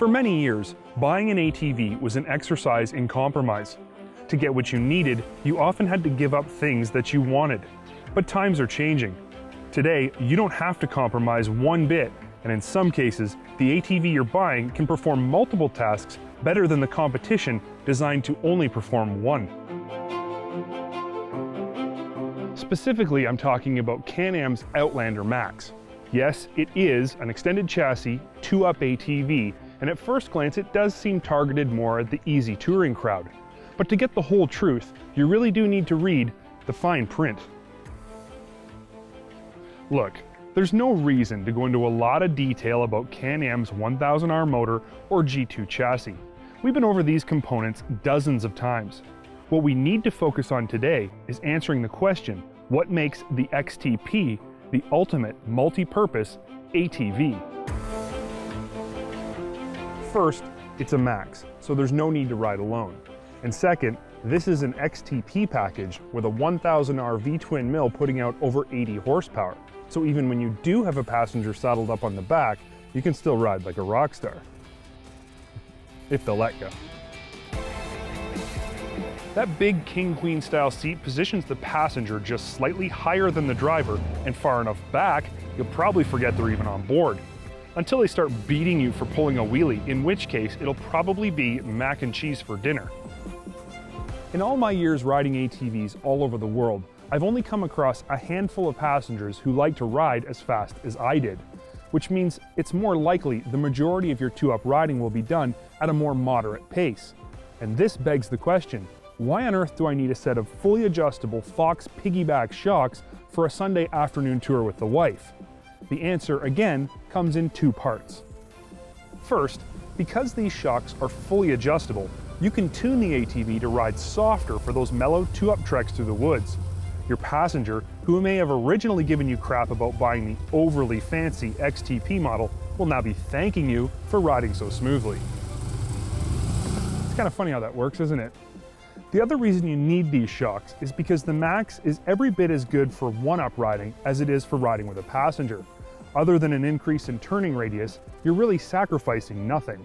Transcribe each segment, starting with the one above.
For many years, buying an ATV was an exercise in compromise. To get what you needed, you often had to give up things that you wanted. But times are changing. Today, you don't have to compromise one bit, and in some cases, the ATV you're buying can perform multiple tasks better than the competition designed to only perform one. Specifically, I'm talking about Can-Am's Outlander Max. Yes, it is an extended chassis, 2-up ATV, and at first glance it does seem targeted more at the easy touring crowd. But to get the whole truth, you really do need to read the fine print. Look, there's no reason to go into a lot of detail about Can-Am's 1000R motor or G2 chassis. We've been over these components dozens of times. What we need to focus on today is answering the question, what makes the XTP the ultimate multi-purpose ATV? First, it's a Max, so there's no need to ride alone. And second, this is an XTP package with a 1000R V-twin mill putting out over 80 horsepower. So even when you do have a passenger saddled up on the back, you can still ride like a rock star. If they'll let you. That big king-queen style seat positions the passenger just slightly higher than the driver and far enough back, you'll probably forget they're even on board. Until they start beating you for pulling a wheelie, in which case it'll probably be mac and cheese for dinner. In all my years riding ATVs all over the world, I've only come across a handful of passengers who like to ride as fast as I did, which means it's more likely the majority of your 2-up riding will be done at a more moderate pace. And this begs the question, why on earth do I need a set of fully adjustable Fox piggyback shocks for a Sunday afternoon tour with the wife? The answer, again, comes in two parts. First, because these shocks are fully adjustable, you can tune the ATV to ride softer for those mellow 2-up treks through the woods. Your passenger, who may have originally given you crap about buying the overly fancy XTP model, will now be thanking you for riding so smoothly. It's kind of funny how that works, isn't it? The other reason you need these shocks is because the Max is every bit as good for 1-up riding as it is for riding with a passenger. Other than an increase in turning radius, you're really sacrificing nothing.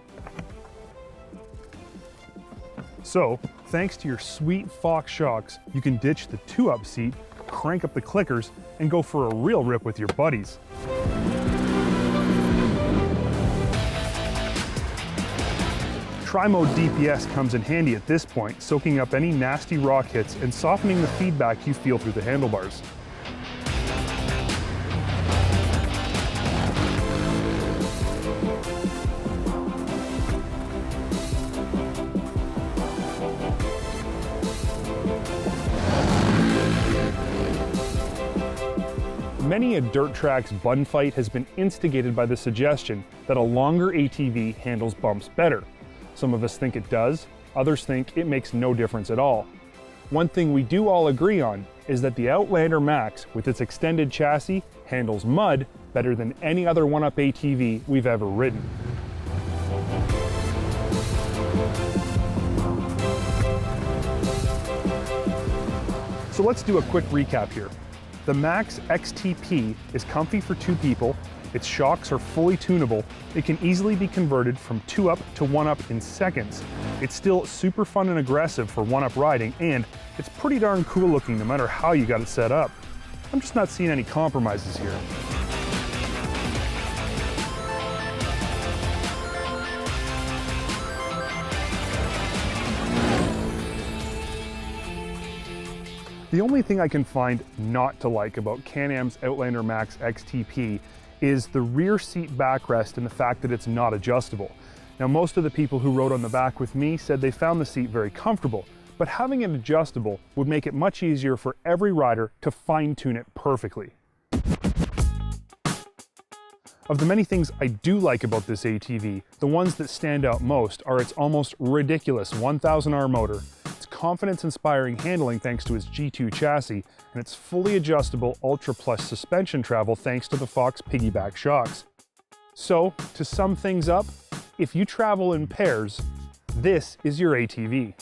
So, thanks to your sweet Fox shocks, you can ditch the 2-up seat, crank up the clickers, and go for a real rip with your buddies. Tri-Mode DPS comes in handy at this point, soaking up any nasty rock hits and softening the feedback you feel through the handlebars. Many a Dirt Trax bun fight has been instigated by the suggestion that a longer ATV handles bumps better. Some of us think it does, others think it makes no difference at all. One thing we do all agree on is that the Outlander Max, with its extended chassis, handles mud better than any other 1-up ATV we've ever ridden. So let's do a quick recap here. The Max XTP is comfy for 2 people, its shocks are fully tunable, it can easily be converted from 2-up to 1-up in seconds. It's still super fun and aggressive for 1-up riding, and it's pretty darn cool looking no matter how you got it set up. I'm just not seeing any compromises here. The only thing I can find not to like about Can-Am's Outlander Max XTP is the rear seat backrest and the fact that it's not adjustable. Now, most of the people who rode on the back with me said they found the seat very comfortable, but having it adjustable would make it much easier for every rider to fine-tune it perfectly. Of the many things I do like about this ATV, the ones that stand out most are its almost ridiculous 1000R motor, its confidence-inspiring handling thanks to its G2 chassis, and its fully adjustable Ultra Plus suspension travel thanks to the Fox piggyback shocks. So, to sum things up, if you travel in pairs, this is your ATV.